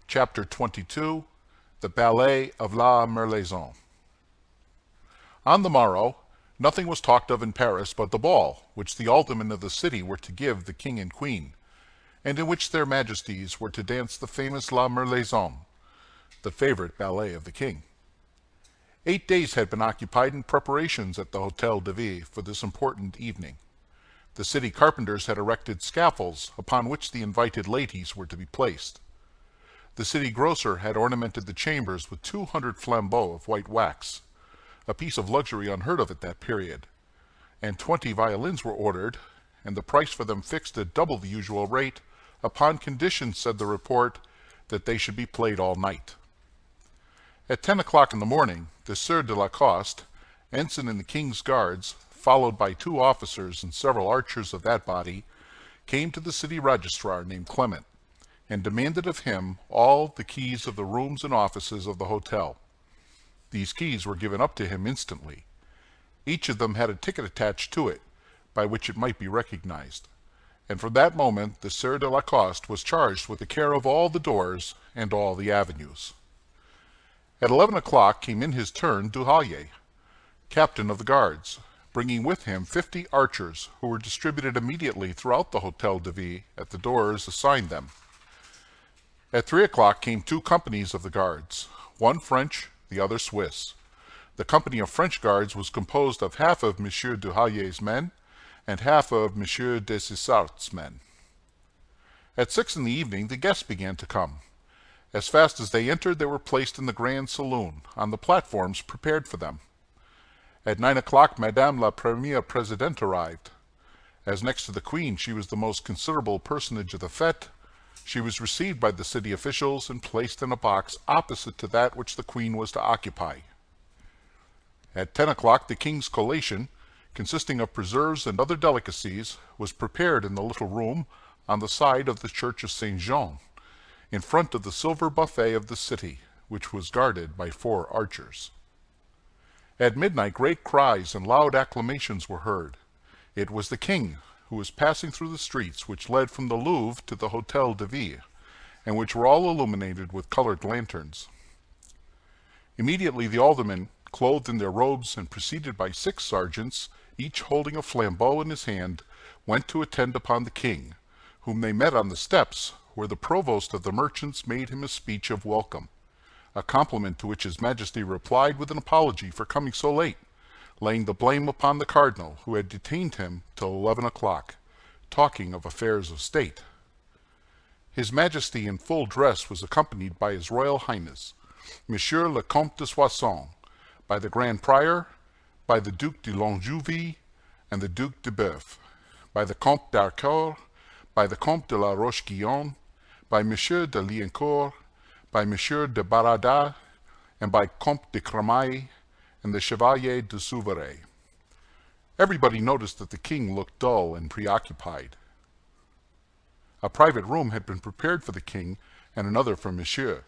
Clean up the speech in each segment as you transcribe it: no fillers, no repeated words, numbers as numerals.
Chapter 22 The Ballet of La Merlaison. On the morrow, nothing was talked of in Paris but the ball, which the aldermen of the city were to give the king and queen, and in which their majesties were to dance the famous La Merlaison, the favorite ballet of the king. 8 days had been occupied in preparations at the Hôtel de Ville for this important evening. The city carpenters had erected scaffolds upon which the invited ladies were to be placed. The city grocer had ornamented the chambers with 200 flambeaux of white wax, a piece of luxury unheard of at that period, and 20 violins were ordered, and the price for them fixed at double the usual rate, upon condition, said the report, that they should be played all night. At 10 o'clock in the morning, the Sieur de Lacoste, ensign in the king's guards, followed by 2 officers and several archers of that body, came to the city registrar named Clement, and demanded of him all the keys of the rooms and offices of the hotel. These keys were given up to him instantly. Each of them had a ticket attached to it, by which it might be recognized, and from that moment the Sieur de Lacoste was charged with the care of all the doors and all the avenues. At 11 o'clock came in his turn Duhallier, captain of the guards, bringing with him 50 archers, who were distributed immediately throughout the Hôtel de Ville at the doors assigned them. At 3 o'clock came 2 companies of the guards, one French, the other Swiss. The company of French guards was composed of half of Monsieur Duhallier's men and half of Monsieur Dessessart's men. At 6 in the evening the guests began to come. As fast as they entered, they were placed in the grand saloon, on the platforms prepared for them. At 9 o'clock Madame la Première Présidente arrived. As next to the Queen she was the most considerable personage of the fête, she was received by the city officials and placed in a box opposite to that which the Queen was to occupy. At 10 o'clock the king's collation, consisting of preserves and other delicacies, was prepared in the little room on the side of the church of Saint Jean, in front of the silver buffet of the city, which was guarded by 4 archers. At midnight great cries and loud acclamations were heard. It was the king, who was passing through the streets which led from the Louvre to the Hôtel de Ville, and which were all illuminated with colored lanterns. Immediately the aldermen, clothed in their robes and preceded by 6 sergeants, each holding a flambeau in his hand, went to attend upon the king, whom they met on the steps, where the provost of the merchants made him a speech of welcome, a compliment to which his majesty replied with an apology for coming so late, laying the blame upon the cardinal, who had detained him till 11 o'clock, talking of affairs of state. His Majesty in full dress was accompanied by His Royal Highness, Monsieur le Comte de Soissons, by the Grand Prior, by the Duc de Longueville and the Duc de Boeuf, by the Comte d'Harcourt, by the Comte de la Roche-Guyon, by Monsieur de Liancourt, by Monsieur de Baradas, and by Comte de Cramail, and the Chevalier de Souveret. Everybody noticed that the king looked dull and preoccupied. A private room had been prepared for the king, and another for Monsieur.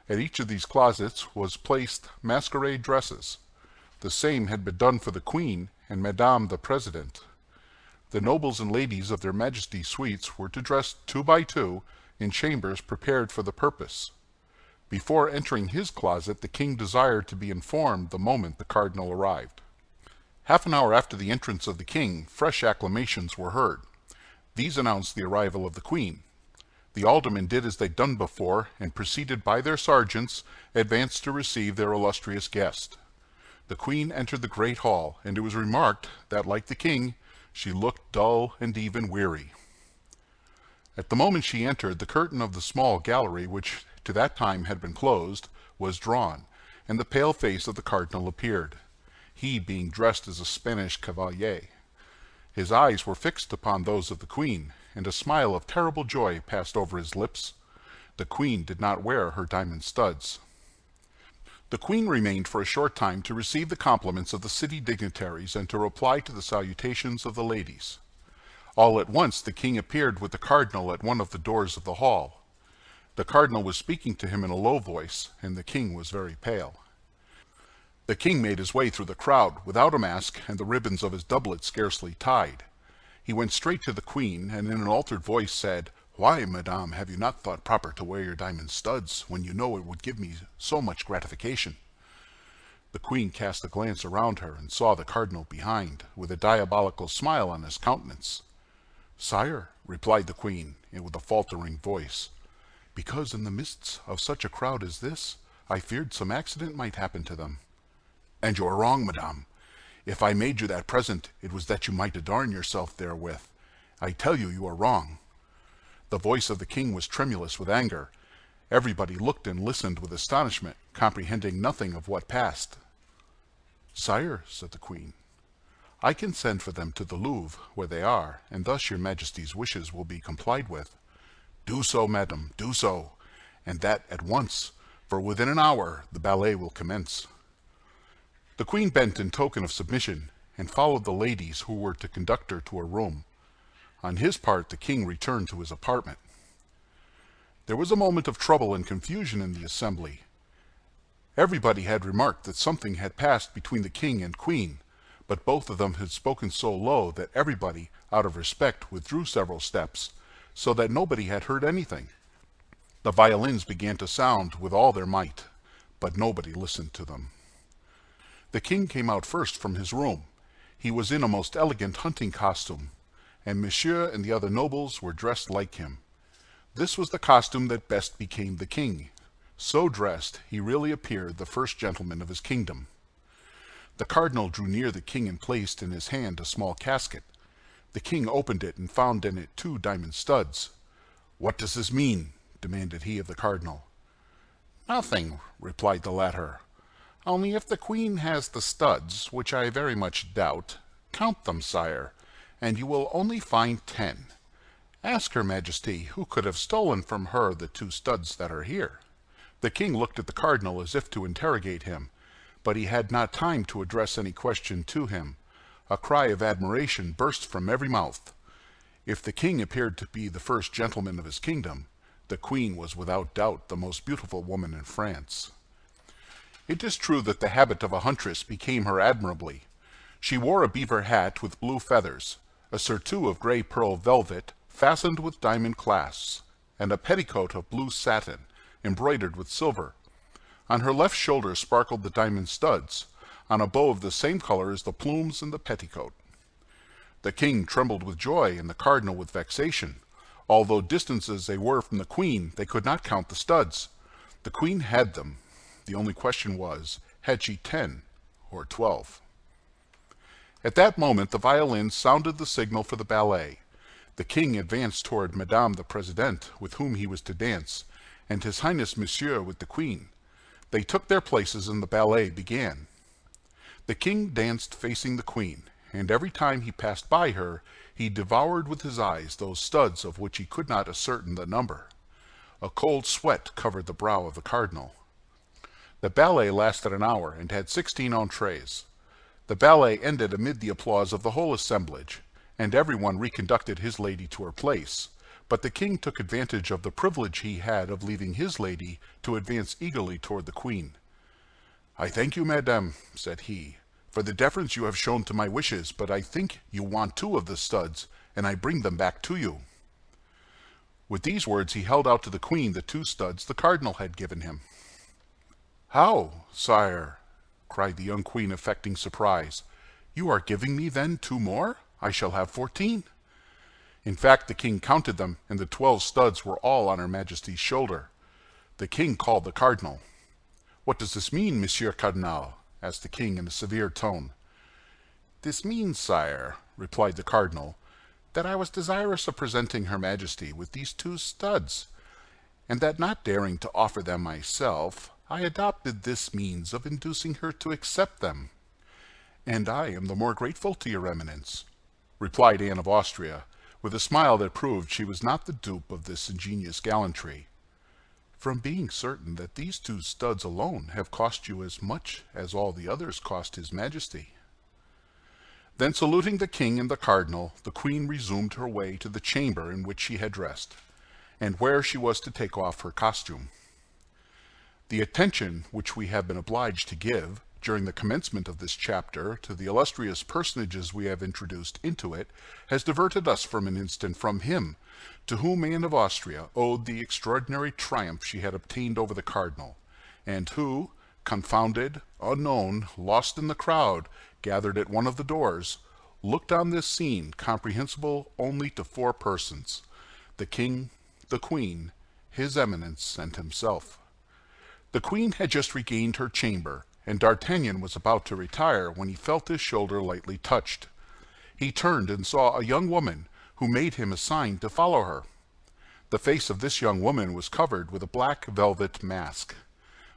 At each of these closets was placed masquerade dresses. The same had been done for the queen and Madame the President. The nobles and ladies of their Majesty's suites were to dress 2 by 2 in chambers prepared for the purpose. Before entering his closet, the king desired to be informed the moment the cardinal arrived. Half an hour after the entrance of the king, fresh acclamations were heard. These announced the arrival of the queen. The aldermen did as they'd done before, and, preceded by their sergeants, advanced to receive their illustrious guest. The queen entered the great hall, and it was remarked that, like the king, she looked dull and even weary. At the moment she entered, the curtain of the small gallery, which to that time had been closed, was drawn, and the pale face of the cardinal appeared, he being dressed as a Spanish cavalier. His eyes were fixed upon those of the queen, and a smile of terrible joy passed over his lips. The queen did not wear her diamond studs. The queen remained for a short time to receive the compliments of the city dignitaries and to reply to the salutations of the ladies. All at once the king appeared with the cardinal at one of the doors of the hall. The cardinal was speaking to him in a low voice, and the king was very pale. The king made his way through the crowd without a mask and the ribbons of his doublet scarcely tied. He went straight to the queen, and in an altered voice said, Why, madame, have you not thought proper to wear your diamond studs, when you know it would give me so much gratification?" The queen cast a glance around her, and saw the cardinal behind, with a diabolical smile on his countenance. "Sire," replied the queen, and with a faltering voice, "because in the midst of such a crowd as this, I feared some accident might happen to them." "And you are wrong, madame. If I made you that present, it was that you might adorn yourself therewith. I tell you, you are wrong." The voice of the king was tremulous with anger. Everybody looked and listened with astonishment, comprehending nothing of what passed. "Sire," said the queen, "I can send for them to the Louvre, where they are, and thus your majesty's wishes will be complied with." "Do so, madam, do so, and that at once, for within an hour the ballet will commence." The queen bent in token of submission, and followed the ladies who were to conduct her to her room. On his part, the king returned to his apartment. There was a moment of trouble and confusion in the assembly. Everybody had remarked that something had passed between the king and queen, but both of them had spoken so low that everybody, out of respect, withdrew several steps, so that nobody had heard anything. The violins began to sound with all their might, but nobody listened to them. The king came out first from his room. He was in a most elegant hunting costume, and Monsieur and the other nobles were dressed like him. This was the costume that best became the king. So dressed, he really appeared the first gentleman of his kingdom. The cardinal drew near the king and placed in his hand a small casket. The king opened it and found in it 2 diamond studs. "What does this mean?" demanded he of the cardinal. "Nothing," replied the latter. "Only if the queen has the studs, which I very much doubt, count them, sire, and you will only find 10. Ask her majesty who could have stolen from her the 2 studs that are here." The king looked at the cardinal as if to interrogate him, but he had not time to address any question to him. A cry of admiration burst from every mouth. If the king appeared to be the first gentleman of his kingdom, the queen was without doubt the most beautiful woman in France. It is true that the habit of a huntress became her admirably. She wore a beaver hat with blue feathers, a surtout of gray pearl velvet fastened with diamond clasps, and a petticoat of blue satin, embroidered with silver. On her left shoulder sparkled the diamond studs, on a bow of the same color as the plumes in the petticoat. The king trembled with joy, and the cardinal with vexation. Although distant as they were from the queen, they could not count the studs. The queen had them. The only question was, had she 10 or 12? At that moment the violins sounded the signal for the ballet. The king advanced toward Madame the Presidente, with whom he was to dance, and His Highness Monsieur with the queen. They took their places, and the ballet began. The king danced facing the queen, and every time he passed by her, he devoured with his eyes those studs of which he could not ascertain the number. A cold sweat covered the brow of the cardinal. The ballet lasted an hour, and had 16 entrées. The ballet ended amid the applause of the whole assemblage, and everyone reconducted his lady to her place, but the king took advantage of the privilege he had of leaving his lady to advance eagerly toward the queen. "I thank you, madame," said he, "for the deference you have shown to my wishes, but I think you want 2 of the studs, and I bring them back to you." With these words he held out to the queen the 2 studs the cardinal had given him. "How, sire?" cried the young queen, affecting surprise. "You are giving me, then, 2 more? I shall have 14. In fact, the king counted them, and the 12 studs were all on her majesty's shoulder. The king called the cardinal. "What does this mean, Monsieur Cardinal?" asked the king in a severe tone. "This means, sire," replied the cardinal, "that I was desirous of presenting her majesty with these 2 studs, and that not daring to offer them myself, I adopted this means of inducing her to accept them." "And I am the more grateful to your eminence," replied Anne of Austria, with a smile that proved she was not the dupe of this ingenious gallantry, "from being certain that these 2 studs alone have cost you as much as all the others cost his majesty." Then, saluting the king and the cardinal, the queen resumed her way to the chamber in which she had dressed, and where she was to take off her costume. The attention which we have been obliged to give during the commencement of this chapter to the illustrious personages we have introduced into it has diverted us from an instant from him, to whom Anne of Austria owed the extraordinary triumph she had obtained over the cardinal, and who, confounded, unknown, lost in the crowd, gathered at one of the doors, looked on this scene comprehensible only to four persons: the king, the queen, his eminence, and himself. The queen had just regained her chamber, and D'Artagnan was about to retire when he felt his shoulder lightly touched. He turned and saw a young woman, who made him a sign to follow her. The face of this young woman was covered with a black velvet mask.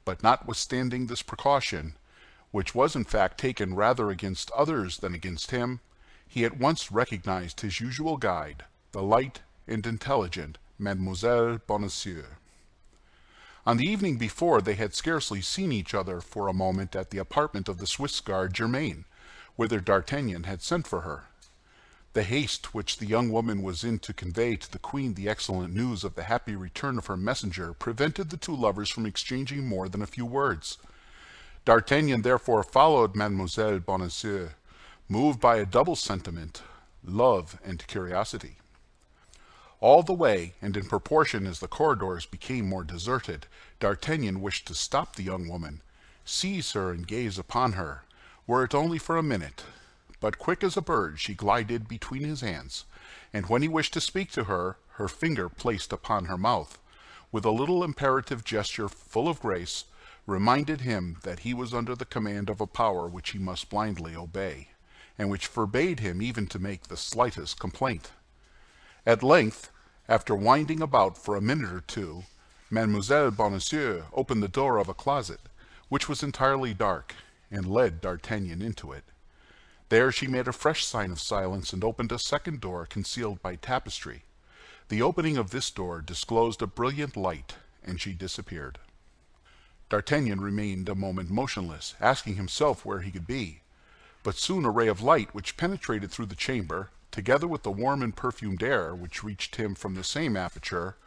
But notwithstanding this precaution, which was in fact taken rather against others than against him, he at once recognized his usual guide, the light and intelligent Mademoiselle Bonacieux. On the evening before, they had scarcely seen each other for a moment at the apartment of the Swiss guard Germain, whither D'Artagnan had sent for her. The haste which the young woman was in to convey to the queen the excellent news of the happy return of her messenger prevented the two lovers from exchanging more than a few words. D'Artagnan therefore followed Mademoiselle Bonacieux, moved by a double sentiment, love and curiosity. All the way, and in proportion as the corridors became more deserted, D'Artagnan wished to stop the young woman, seize her and gaze upon her, were it only for a minute. But quick as a bird she glided between his hands, and when he wished to speak to her, her finger placed upon her mouth, with a little imperative gesture full of grace, reminded him that he was under the command of a power which he must blindly obey, and which forbade him even to make the slightest complaint. At length, after winding about for a minute or two, Mademoiselle Bonacieux opened the door of a closet, which was entirely dark, and led D'Artagnan into it. There she made a fresh sign of silence and opened a second door concealed by tapestry. The opening of this door disclosed a brilliant light, and she disappeared. D'Artagnan remained a moment motionless, asking himself where he could be. But soon a ray of light which penetrated through the chamber, together with the warm and perfumed air which reached him from the same aperture,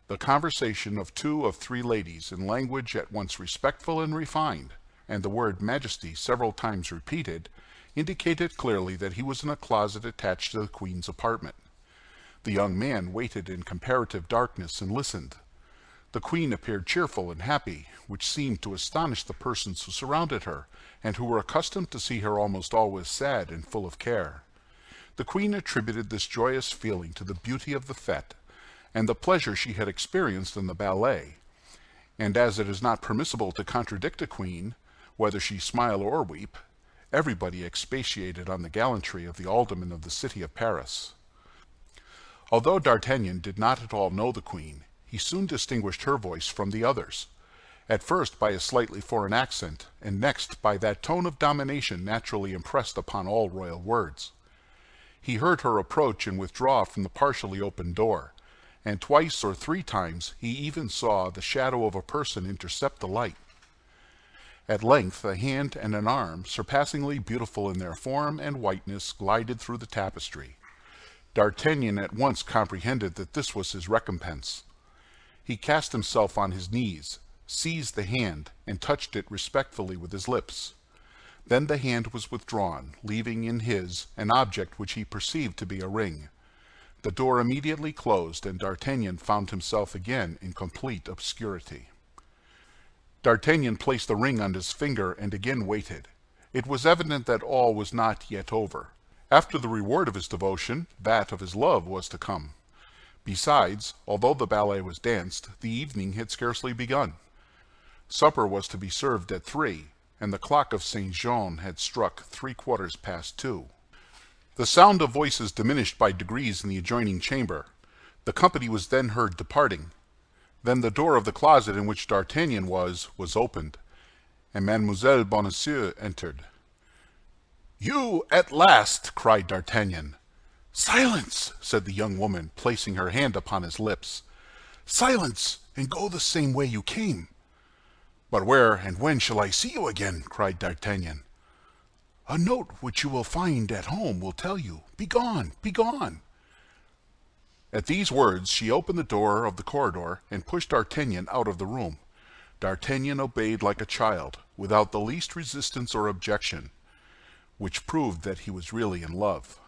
the conversation of two of three ladies in language at once respectful and refined, and the word majesty several times repeated, indicated clearly that he was in a closet attached to the queen's apartment. The young man waited in comparative darkness and listened. The queen appeared cheerful and happy, which seemed to astonish the persons who surrounded her, and who were accustomed to see her almost always sad and full of care. The queen attributed this joyous feeling to the beauty of the fête, and the pleasure she had experienced in the ballet, and as it is not permissible to contradict a queen, whether she smile or weep, everybody expatiated on the gallantry of the alderman of the city of Paris. Although D'Artagnan did not at all know the queen, he soon distinguished her voice from the others, at first by a slightly foreign accent, and next by that tone of domination naturally impressed upon all royal words. He heard her approach and withdraw from the partially opened door, and twice or three times he even saw the shadow of a person intercept the light. At length a hand and an arm, surpassingly beautiful in their form and whiteness, glided through the tapestry. D'Artagnan at once comprehended that this was his recompense. He cast himself on his knees, seized the hand, and touched it respectfully with his lips. Then the hand was withdrawn, leaving in his an object which he perceived to be a ring. The door immediately closed, and D'Artagnan found himself again in complete obscurity. D'Artagnan placed the ring on his finger and again waited. It was evident that all was not yet over. After the reward of his devotion, that of his love was to come. Besides, although the ballet was danced, the evening had scarcely begun. Supper was to be served at 3, and the clock of St. Jean had struck 2:15. The sound of voices diminished by degrees in the adjoining chamber. The company was then heard departing. Then the door of the closet in which D'Artagnan was opened, and Mademoiselle Bonacieux entered. "You at last!" cried D'Artagnan. "Silence!" said the young woman, placing her hand upon his lips. "Silence, and go the same way you came." "But where and when shall I see you again?" cried D'Artagnan. "A note which you will find at home will tell you. Begone, begone!" At these words she opened the door of the corridor and pushed D'Artagnan out of the room. D'Artagnan obeyed like a child, without the least resistance or objection, which proved that he was really in love.